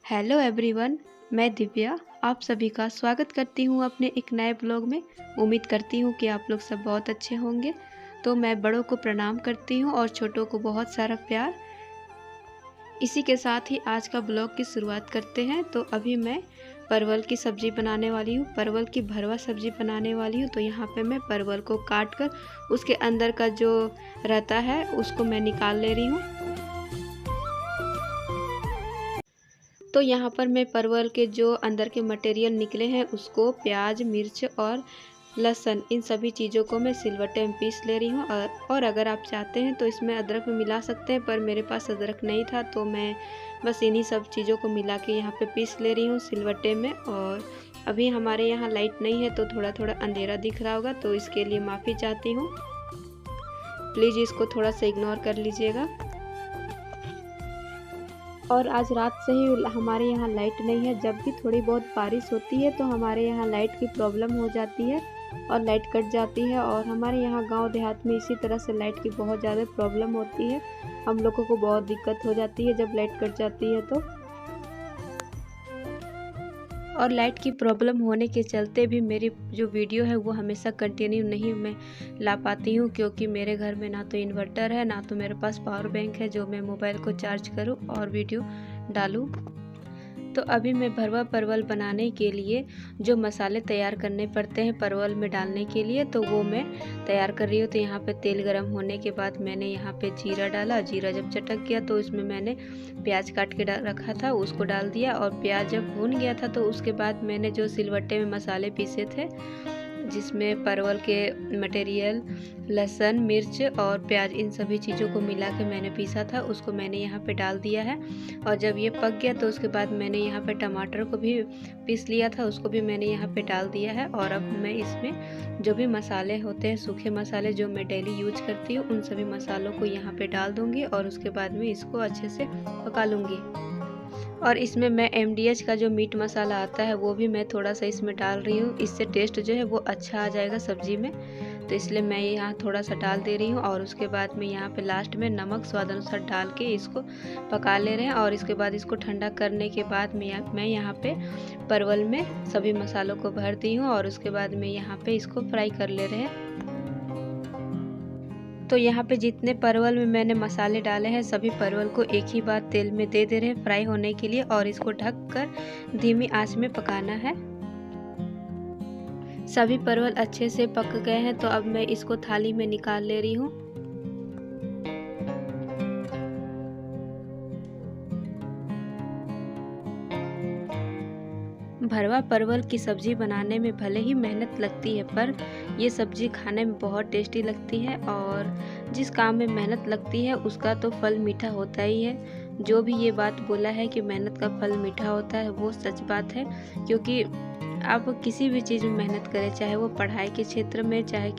Hello everyone, मैं दिव्या आप सभी का स्वागत करती हूँ अपने एक नए ब्लॉग में। उम्मीद करती हूँ कि आप लोग सब बहुत अच्छे होंगे। तो मैं बड़ों को प्रणाम करती हूँ और छोटों को बहुत सारा प्यार। इसी के साथ ही आज का ब्लॉग की शुरुआत करते हैं। तो अभी मैं परवल की सब्ज़ी बनाने वाली हूँ, परवल की भरवा सब्ज़ी बनाने वाली हूँ। तो यहाँ पे मैं परवल को काट कर उसके अंदर का जो रहता है उसको मैं निकाल ले रही हूँ। तो यहाँ पर मैं परवल के जो अंदर के मटेरियल निकले हैं उसको प्याज, मिर्च और लहसुन इन सभी चीज़ों को मैं सिलवट्टे में पीस ले रही हूँ। और अगर आप चाहते हैं तो इसमें अदरक में मिला सकते हैं, पर मेरे पास अदरक नहीं था तो मैं बस इन्हीं सब चीज़ों को मिला के यहाँ पे पीस ले रही हूँ सिलवट्टे में। और अभी हमारे यहाँ लाइट नहीं है तो थोड़ा थोड़ा अंधेरा दिख रहा होगा, तो इसके लिए माफ़ी चाहती हूँ। प्लीज़ इसको थोड़ा सा इग्नोर कर लीजिएगा। और आज रात से ही हमारे यहाँ लाइट नहीं है। जब भी थोड़ी बहुत बारिश होती है तो हमारे यहाँ लाइट की प्रॉब्लम हो जाती है और लाइट कट जाती है। और हमारे यहाँ गांव देहात में इसी तरह से लाइट की बहुत ज़्यादा प्रॉब्लम होती है। हम लोगों को बहुत दिक्कत हो जाती है जब लाइट कट जाती है तो। और लाइट की प्रॉब्लम होने के चलते भी मेरी जो वीडियो है वो हमेशा कंटिन्यू नहीं मैं ला पाती हूँ, क्योंकि मेरे घर में ना तो इन्वर्टर है ना तो मेरे पास पावर बैंक है जो मैं मोबाइल को चार्ज करूँ और वीडियो डालूँ। तो अभी मैं भरवा परवल बनाने के लिए जो मसाले तैयार करने पड़ते हैं परवल में डालने के लिए तो वो मैं तैयार कर रही हूँ। तो यहाँ पे तेल गरम होने के बाद मैंने यहाँ पे जीरा डाला। जीरा जब चटक गया तो इसमें मैंने प्याज काट के रखा था उसको डाल दिया। और प्याज जब भून गया था तो उसके बाद मैंने जो सिलवट्टे में मसाले पीसे थे जिसमें परवल के मटेरियल, लहसुन, मिर्च और प्याज इन सभी चीज़ों को मिला के मैंने पीसा था उसको मैंने यहाँ पे डाल दिया है। और जब ये पक गया तो उसके बाद मैंने यहाँ पे टमाटर को भी पीस लिया था उसको भी मैंने यहाँ पे डाल दिया है। और अब मैं इसमें जो भी मसाले होते हैं सूखे मसाले जो मैं डेली यूज करती हूँ उन सभी मसालों को यहाँ पे डाल दूँगी और उसके बाद में इसको अच्छे से पका लूँगी। और इसमें मैं MDH का जो मीट मसाला आता है वो भी मैं थोड़ा सा इसमें डाल रही हूँ, इससे टेस्ट जो है वो अच्छा आ जाएगा सब्ज़ी में। तो इसलिए मैं यहाँ थोड़ा सा डाल दे रही हूँ। और उसके बाद में यहाँ पे लास्ट में नमक स्वाद अनुसार डाल के इसको पका ले रहे हैं। और इसके बाद इसको ठंडा करने के बाद मैं यहाँ पे परवल में सभी मसालों को भर दी हूँ और उसके बाद में यहाँ पे इसको फ्राई कर ले रहे हैं। तो यहाँ पे जितने परवल में मैंने मसाले डाले हैं सभी परवल को एक ही बार तेल में दे रहे हैं फ्राई होने के लिए और इसको ढककर धीमी आंच में पकाना है। सभी परवल अच्छे से पक गए हैं तो अब मैं इसको थाली में निकाल ले रही हूँ। भरवा परवल की सब्ज़ी बनाने में भले ही मेहनत लगती है पर ये सब्ज़ी खाने में बहुत टेस्टी लगती है। और जिस काम में मेहनत लगती है उसका तो फल मीठा होता ही है। जो भी ये बात बोला है कि मेहनत का फल मीठा होता है वो सच बात है, क्योंकि आप किसी भी चीज़ में मेहनत करें, चाहे वो पढ़ाई के क्षेत्र में, चाहे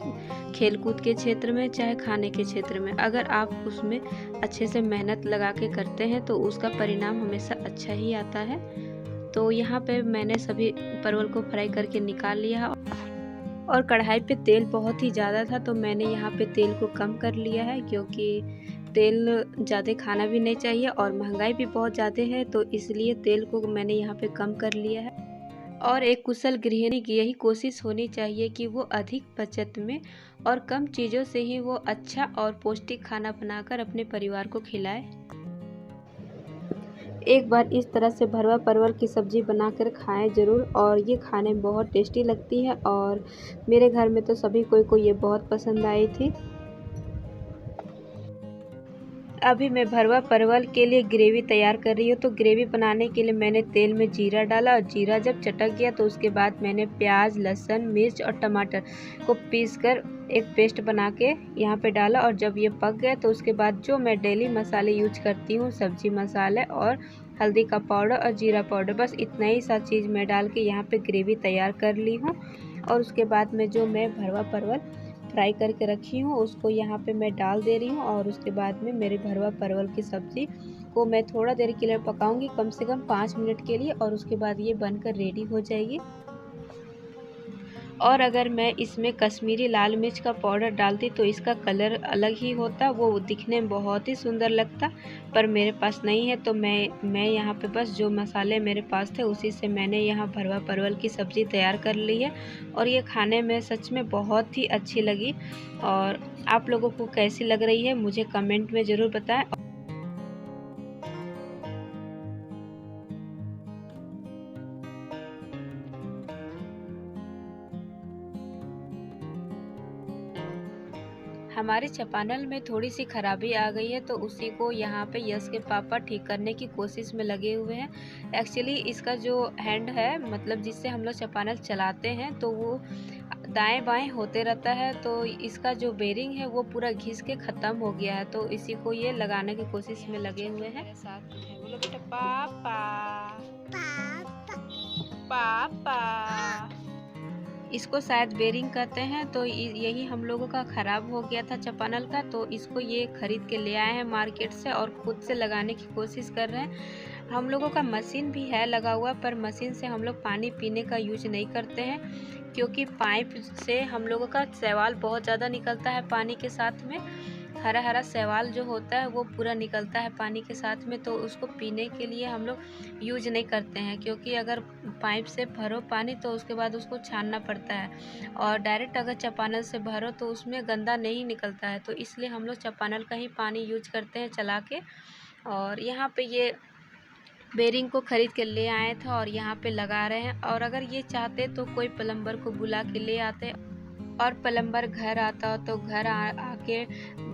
खेलकूद के क्षेत्र में, चाहे खाने के क्षेत्र में, अगर आप उसमें अच्छे से मेहनत लगा के करते हैं तो उसका परिणाम हमेशा अच्छा ही आता है। तो यहाँ पे मैंने सभी परवल को फ्राई करके निकाल लिया और कढ़ाई पे तेल बहुत ही ज़्यादा था तो मैंने यहाँ पे तेल को कम कर लिया है, क्योंकि तेल ज़्यादा खाना भी नहीं चाहिए और महंगाई भी बहुत ज़्यादा है तो इसलिए तेल को मैंने यहाँ पे कम कर लिया है। और एक कुशल गृहिणी की यही कोशिश होनी चाहिए कि वो अधिक बचत में और कम चीज़ों से ही वो अच्छा और पौष्टिक खाना बनाकर अपने परिवार को खिलाए। एक बार इस तरह से भरवा परवल की सब्ज़ी बनाकर खाएं ज़रूर, और ये खाने में बहुत टेस्टी लगती है और मेरे घर में तो सभी को ये बहुत पसंद आई थी। अभी मैं भरवा परवल के लिए ग्रेवी तैयार कर रही हूँ। तो ग्रेवी बनाने के लिए मैंने तेल में जीरा डाला और जीरा जब चटक गया तो उसके बाद मैंने प्याज, लहसुन, मिर्च और टमाटर को पीसकर एक पेस्ट बना के यहाँ पे डाला। और जब ये पक गया तो उसके बाद जो मैं डेली मसाले यूज करती हूँ सब्जी मसाले और हल्दी का पाउडर और जीरा पाउडर, बस इतना ही सा चीज़ मैं डाल के यहाँ पे ग्रेवी तैयार कर ली हूँ। और उसके बाद में जो मैं भरवा परवल फ्राई करके रखी हूँ उसको यहाँ पे मैं डाल दे रही हूँ। और उसके बाद में मेरे भरवा परवल की सब्ज़ी को मैं थोड़ा देर के लिए पकाऊंगी, कम से कम 5 मिनट के लिए, और उसके बाद ये बनकर रेडी हो जाएगी। और अगर मैं इसमें कश्मीरी लाल मिर्च का पाउडर डालती तो इसका कलर अलग ही होता, वो दिखने में बहुत ही सुंदर लगता। पर मेरे पास नहीं है तो मैं यहाँ पे बस जो मसाले मेरे पास थे उसी से मैंने यहाँ भरवा परवल की सब्ज़ी तैयार कर ली है। और ये खाने में सच में बहुत ही अच्छी लगी। और आप लोगों को कैसी लग रही है मुझे कमेंट में ज़रूर बताएं। हमारे चापानल में थोड़ी सी खराबी आ गई है तो उसी को यहाँ पे यश के पापा ठीक करने की कोशिश में लगे हुए हैं। एक्चुअली इसका जो हैंड है, मतलब जिससे हम लोग चापानल चलाते हैं, तो वो दाएं बाएं होते रहता है। तो इसका जो बेरिंग है वो पूरा घिस के ख़त्म हो गया है, तो इसी को ये लगाने की कोशिश में लगे हुए हैं। साथ में है, बोलो बेटा पापा पापा। इसको शायद बेरिंग कहते हैं। तो यही हम लोगों का ख़राब हो गया था चापानल का, तो इसको ये ख़रीद के ले आए हैं मार्केट से और ख़ुद से लगाने की कोशिश कर रहे हैं। हम लोगों का मशीन भी है लगा हुआ, पर मशीन से हम लोग पानी पीने का यूज नहीं करते हैं, क्योंकि पाइप से हम लोगों का शैवाल बहुत ज़्यादा निकलता है पानी के साथ में। हरा हरा शैवाल जो होता है वो पूरा निकलता है पानी के साथ में, तो उसको पीने के लिए हम लोग यूज नहीं करते हैं। क्योंकि अगर पाइप से भरो पानी तो उसके बाद उसको छानना पड़ता है, और डायरेक्ट अगर चापानल से भरो तो उसमें गंदा नहीं निकलता है। तो इसलिए हम लोग चापानल का ही पानी यूज करते हैं चला के। और यहाँ पे ये बेरिंग को ख़रीद के ले आए थे और यहाँ पे लगा रहे हैं। और अगर ये चाहते तो कोई प्लम्बर को बुला के ले आते, और प्लम्बर घर आता तो घर आके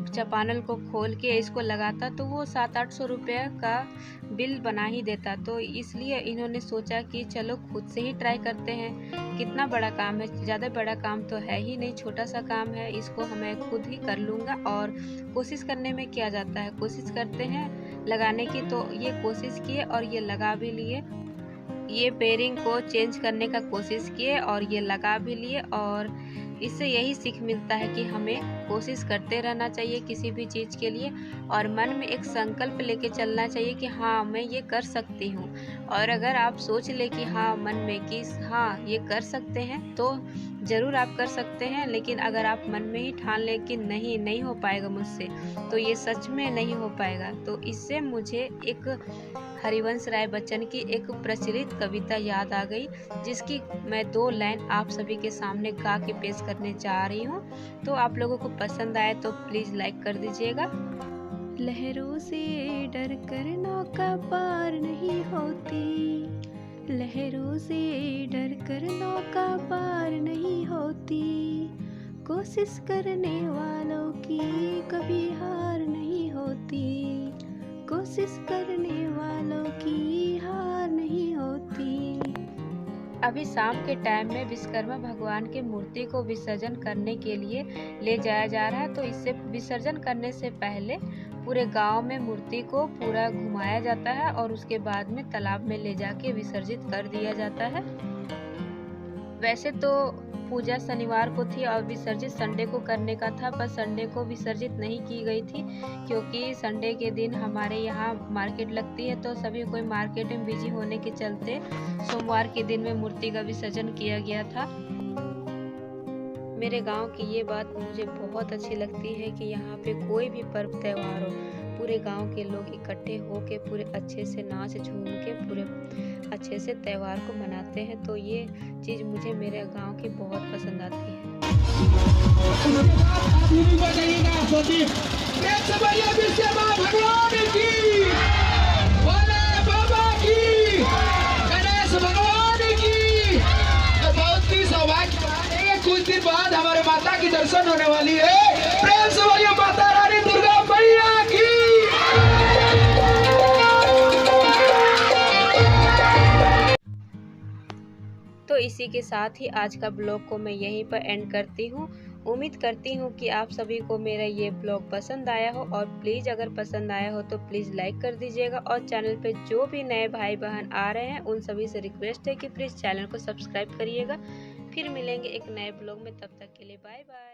चापानल को खोल के इसको लगाता तो वो 700-800 रुपये का बिल बना ही देता। तो इसलिए इन्होंने सोचा कि चलो खुद से ही ट्राई करते हैं। कितना बड़ा काम है, ज़्यादा बड़ा काम तो है ही नहीं, छोटा सा काम है, इसको मैं खुद ही कर लूँगा। और कोशिश करने में क्या जाता है, कोशिश करते हैं लगाने की। तो ये कोशिश किए और ये लगा भी लिए। ये बेरिंग को चेंज करने का कोशिश किए और ये लगा भी लिए। और इससे यही सीख मिलता है कि हमें कोशिश करते रहना चाहिए किसी भी चीज़ के लिए, और मन में एक संकल्प लेके चलना चाहिए कि हाँ मैं ये कर सकती हूँ। और अगर आप सोच ले कि हाँ मन में कि हाँ ये कर सकते हैं, तो ज़रूर आप कर सकते हैं। लेकिन अगर आप मन में ही ठान ले कि नहीं हो पाएगा मुझसे, तो ये सच में नहीं हो पाएगा। तो इससे मुझे एक हरिवंश राय बच्चन की एक प्रचलित कविता याद आ गई, जिसकी मैं 2 लाइन आप सभी के सामने गा के पेश करने जा रही हूँ। तो आप लोगों को पसंद आए तो प्लीज़ लाइक कर दीजिएगा। लहरों से डर कर नौका पार नहीं होती, लहरों से डर कर नौका पार नहीं होती, कोशिश करने वालों की कभी हार नहीं होती, कोशिश करने वालों की हार नहीं होती। अभी शाम के टाइम में विश्वकर्मा भगवान की मूर्ति को विसर्जन करने के लिए ले जाया जा रहा है। तो इससे विसर्जन करने से पहले पूरे गांव में मूर्ति को पूरा घुमाया जाता है और उसके बाद में तालाब में ले जाके विसर्जित कर दिया जाता है। वैसे तो पूजा शनिवार को थी और विसर्जित संडे को करने का था, पर संडे को विसर्जित नहीं की गई थी, क्योंकि संडे के दिन हमारे यहाँ मार्केट लगती है। तो सभी कोई मार्केट में बिजी होने के चलते सोमवार के दिन में मूर्ति का विसर्जन किया गया था। मेरे गांव की ये बात मुझे बहुत अच्छी लगती है कि यहाँ पे कोई भी पर्व त्यौहार हो, पूरे गांव के लोग इकट्ठे होके पूरे अच्छे से नाच झूम के पूरे अच्छे से त्यौहार को मनाते हैं। तो ये चीज़ मुझे मेरे गांव की बहुत पसंद आती है। कुछ दिन बाद हमारे माता की दर्शन होने वाली है। प्रेम से बोलिए माता रानी दुर्गा मैया की। तो इसी के साथ ही आज का ब्लॉग को मैं यहीं पर एंड करती हूँ। उम्मीद करती हूँ कि आप सभी को मेरा ये ब्लॉग पसंद आया हो, और प्लीज़ अगर पसंद आया हो तो प्लीज़ लाइक कर दीजिएगा। और चैनल पे जो भी नए भाई बहन आ रहे हैं उन सभी से रिक्वेस्ट है कि प्लीज़ चैनल को सब्सक्राइब करिएगा। फिर मिलेंगे एक नए ब्लॉग में, तब तक के लिए बाय बाय।